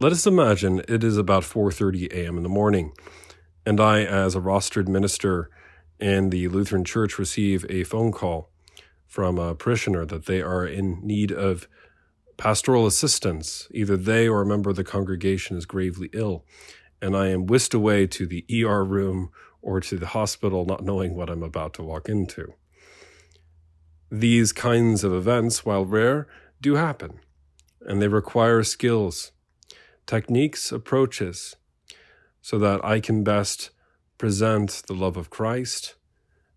Let us imagine it is about 4:30 a.m. in the morning, and I, as a rostered minister in the Lutheran Church, receive a phone call from a parishioner that they are in need of pastoral assistance. Either they or a member of the congregation is gravely ill, and I am whisked away to the ER room or to the hospital, not knowing what I'm about to walk into. These kinds of events, while rare, do happen, and they require skills, techniques, approaches, so that I can best present the love of Christ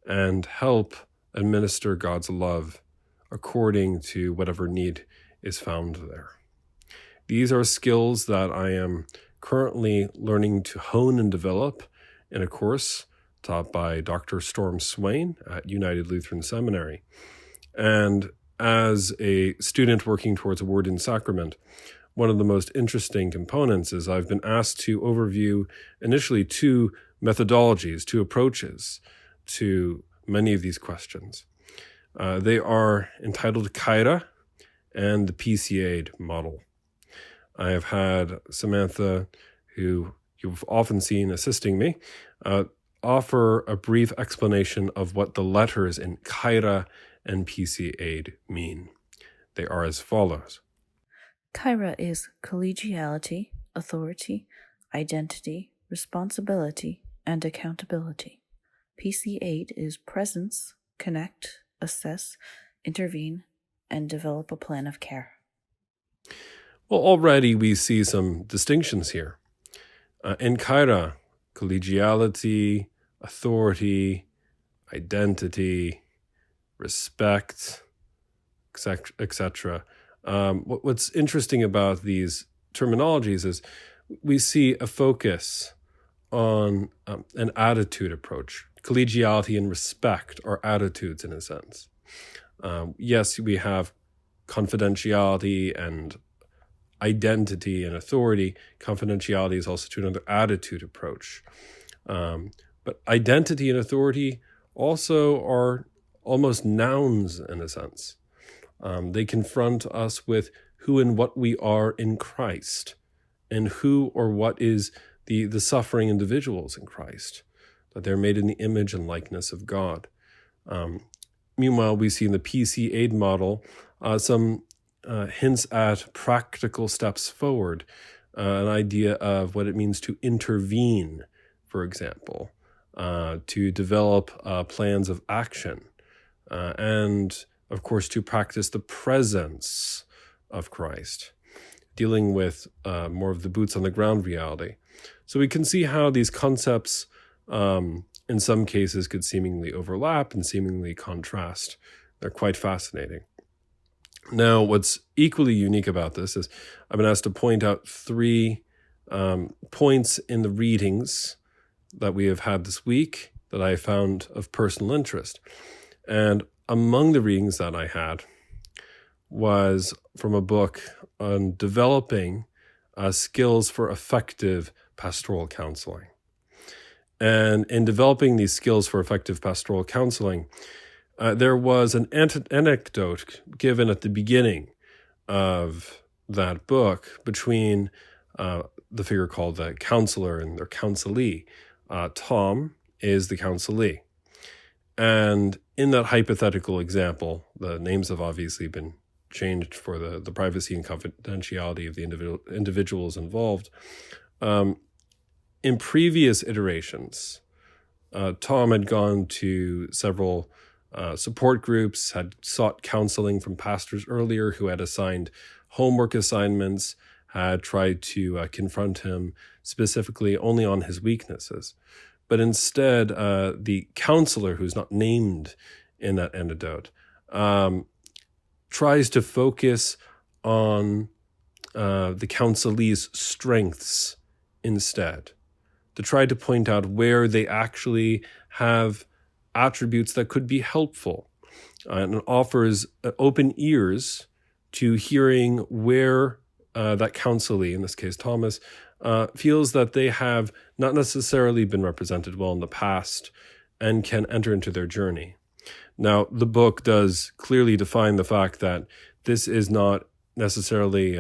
and help administer God's love according to whatever need is found there. These are skills that I am currently learning to hone and develop in a course taught by Dr. Storm Swain at United Lutheran Seminary. And as a student working towards a word in sacrament, one of the most interesting components is I've been asked to overview initially two methodologies, two approaches to many of these questions. They are entitled Kyra and the PCA'd model. I have had Samantha, who you've often seen assisting me, offer a brief explanation of what the letters in Kyra and PCA'd mean. They are as follows. Kyra is collegiality, authority, identity, responsibility, and accountability. PC8 is presence, connect, assess, intervene, and develop a plan of care. Well, already we see some distinctions here. In Kyra, collegiality, authority, identity, respect, etc. What's interesting about these terminologies is we see a focus on an attitude approach. Collegiality and respect are attitudes in a sense. Yes, we have confidentiality and identity and authority. Confidentiality is also to another attitude approach. But identity and authority also are almost nouns in a sense. They confront us with who and what we are in Christ, and who or what is the suffering individuals in Christ, that they're made in the image and likeness of God. Meanwhile, we see in the PCA'd model some hints at practical steps forward, an idea of what it means to intervene, for example, to develop plans of action, and of course, to practice the presence of Christ, dealing with more of the boots on the ground reality. So we can see how these concepts, in some cases, could seemingly overlap and seemingly contrast. They're quite fascinating. Now, what's equally unique about this is I've been asked to point out three points in the readings that we have had this week that I found of personal interest. And among the readings that I had was from a book on developing skills for effective pastoral counseling. And in developing these skills for effective pastoral counseling, there was an anecdote given at the beginning of that book between the figure called the counselor and their counselee. Tom is the counselee. And in that hypothetical example, the names have obviously been changed for the privacy and confidentiality of the individuals involved. In previous iterations, Tom had gone to several support groups, had sought counseling from pastors earlier who had assigned homework assignments, had tried to confront him specifically only on his weaknesses. But instead, the counselor, who's not named in that anecdote, tries to focus on the counselee's strengths instead, to try to point out where they actually have attributes that could be helpful, and offers open ears to hearing where that counselee, in this case Thomas, feels that they have not necessarily been represented well in the past and can enter into their journey. Now, the book does clearly define the fact that this is not necessarily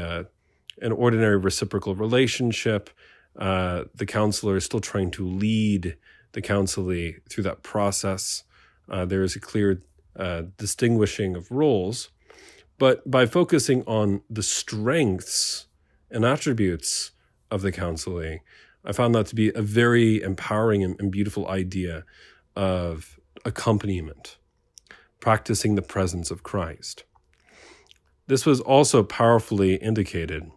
an ordinary reciprocal relationship. The counselor is still trying to lead the counselee through that process. There is a clear distinguishing of roles. But by focusing on the strengths and attributes of the counselee, I found that to be a very empowering and beautiful idea of accompaniment, practicing the presence of Christ. This was also powerfully indicated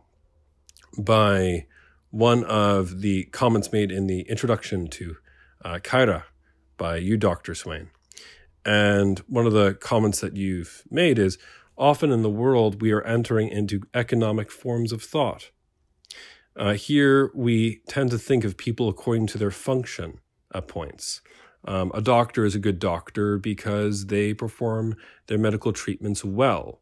by one of the comments made in the introduction to Kyra by you, Dr. Swain. And one of the comments that you've made is, often in the world, we are entering into economic forms of thought. Here, we tend to think of people according to their function at points. A doctor is a good doctor because they perform their medical treatments well.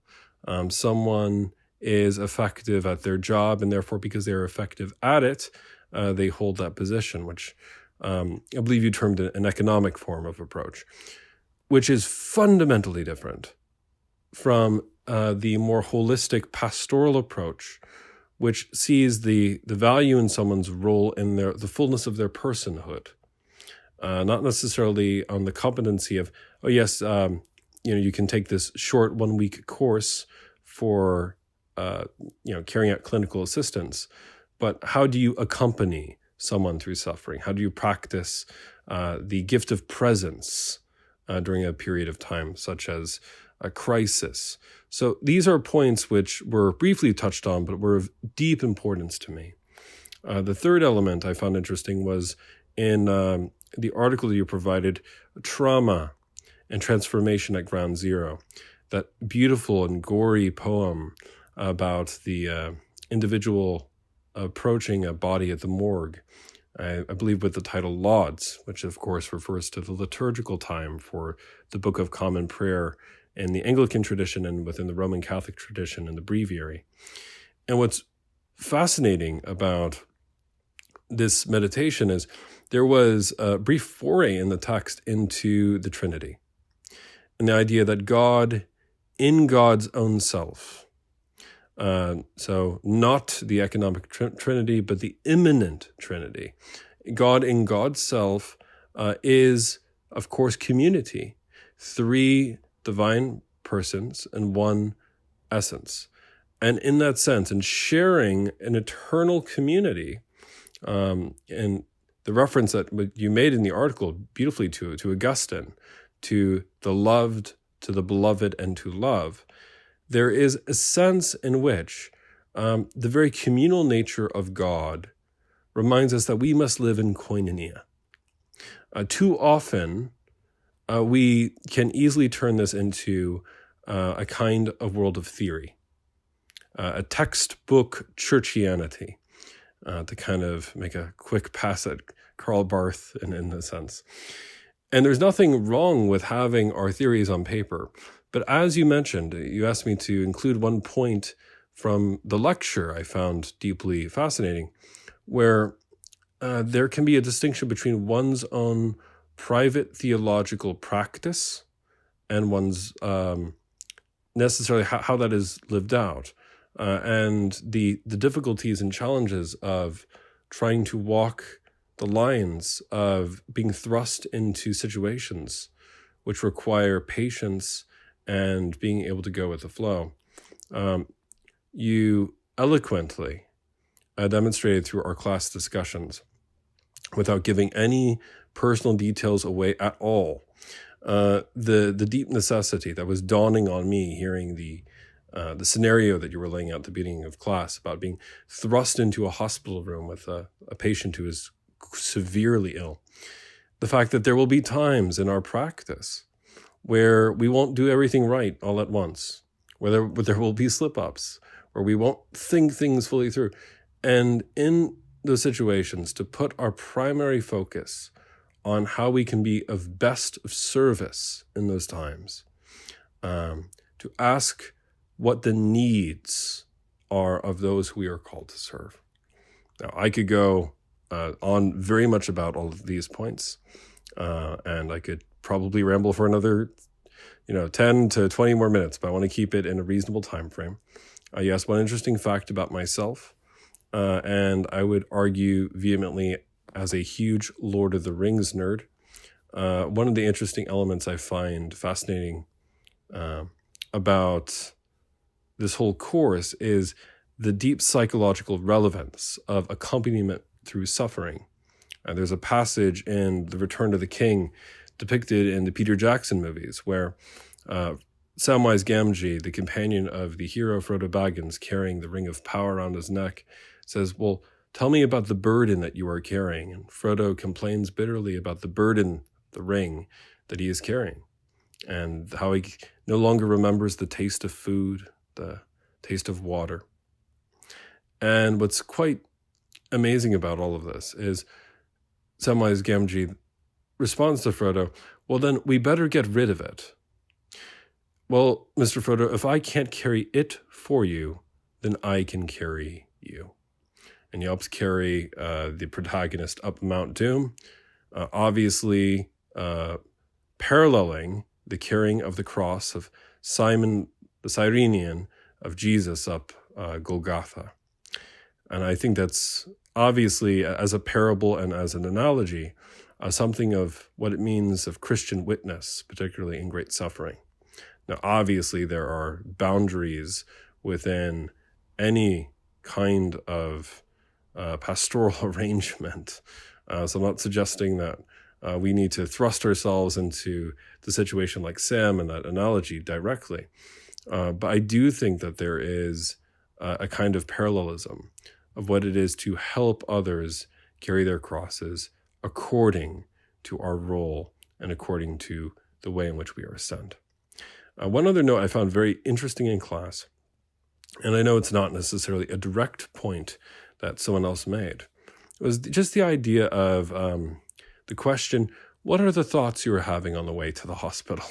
Someone is effective at their job, and therefore, because they're effective at it, they hold that position, which I believe you termed an economic form of approach, which is fundamentally different from the more holistic pastoral approach, which sees the value in someone's role in the fullness of their personhood, not necessarily on the competency of, oh yes, you can take this short 1-week course for carrying out clinical assistance, but how do you accompany someone through suffering? How do you practice the gift of presence during a period of time, such as a crisis? So these are points which were briefly touched on, but were of deep importance to me. The third element I found interesting was in the article that you provided, Trauma and Transformation at Ground Zero, that beautiful and gory poem about the individual approaching a body at the morgue, I believe with the title Lauds, which of course refers to the liturgical time for the Book of Common Prayer in the Anglican tradition and within the Roman Catholic tradition in the breviary. And what's fascinating about this meditation is there was a brief foray in the text into the Trinity and the idea that God in God's own self, so not the economic Trinity, but the immanent Trinity. God in God's self is, of course, community, 3 divine persons and 1 essence. And in that sense, in sharing an eternal community, and the reference that you made in the article beautifully to Augustine, to the loved, to the beloved, and to love, there is a sense in which the very communal nature of God reminds us that we must live in koinonia. Too often, we can easily turn this into a kind of world of theory, a textbook churchianity, to kind of make a quick pass at Karl Barth in a sense. And there's nothing wrong with having our theories on paper. But as you mentioned, you asked me to include one point from the lecture I found deeply fascinating, where there can be a distinction between one's own private theological practice and one's necessarily how that is lived out, and the difficulties and challenges of trying to walk the lines of being thrust into situations which require patience and being able to go with the flow. You eloquently demonstrated through our class discussions, without giving any personal details away at all, the deep necessity that was dawning on me hearing the scenario that you were laying out at the beginning of class about being thrust into a hospital room with a patient who is severely ill. The fact that there will be times in our practice where we won't do everything right all at once, where there will be slip-ups, where we won't think things fully through. And in those situations, to put our primary focus on how we can be of best of service in those times, to ask what the needs are of those we are called to serve. Now, I could go on very much about all of these points, and I could probably ramble for another 10 to 20 more minutes, but I want to keep it in a reasonable time frame. Yes, one interesting fact about myself, and I would argue vehemently as a huge Lord of the Rings nerd, one of the interesting elements I find fascinating about this whole course is the deep psychological relevance of accompaniment through suffering. There's a passage in The Return of the King depicted in the Peter Jackson movies where Samwise Gamgee, the companion of the hero Frodo Baggins carrying the ring of power around his neck, says, well, tell me about the burden that you are carrying. And Frodo complains bitterly about the burden, the ring that he is carrying, and how he no longer remembers the taste of food, the taste of water. And what's quite amazing about all of this is Samwise Gamgee responds to Frodo, well, then we better get rid of it. Well, Mr. Frodo, if I can't carry it for you, then I can carry you. And he helps carry the protagonist up Mount Doom, obviously paralleling the carrying of the cross of Simon the Cyrenian of Jesus up Golgotha. And I think that's obviously, as a parable and as an analogy, something of what it means of Christian witness, particularly in great suffering. Now, obviously, there are boundaries within any kind of pastoral arrangement. So I'm not suggesting that we need to thrust ourselves into the situation like Sam in that analogy directly. But I do think that there is a kind of parallelism of what it is to help others carry their crosses according to our role and according to the way in which we are sent. One other note I found very interesting in class, and I know it's not necessarily a direct point that someone else made, was just the idea of the question, what are the thoughts you were having on the way to the hospital,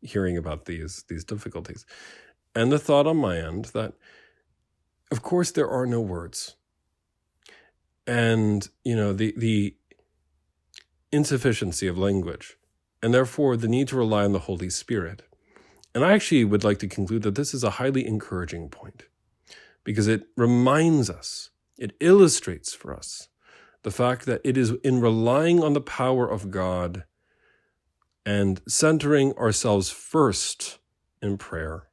hearing about these difficulties? And the thought on my end that, of course, there are no words. And, the insufficiency of language, and therefore the need to rely on the Holy Spirit. And I actually would like to conclude that this is a highly encouraging point, because it reminds us, it illustrates for us the fact that it is in relying on the power of God and centering ourselves first in prayer,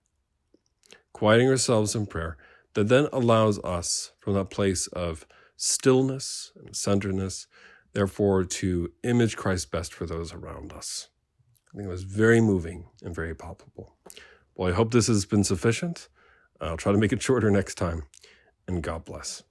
quieting ourselves in prayer, that then allows us from that place of stillness and centeredness, therefore to image Christ best for those around us. I think it was very moving and very palpable. Well, I hope this has been sufficient. I'll try to make it shorter next time, and God bless.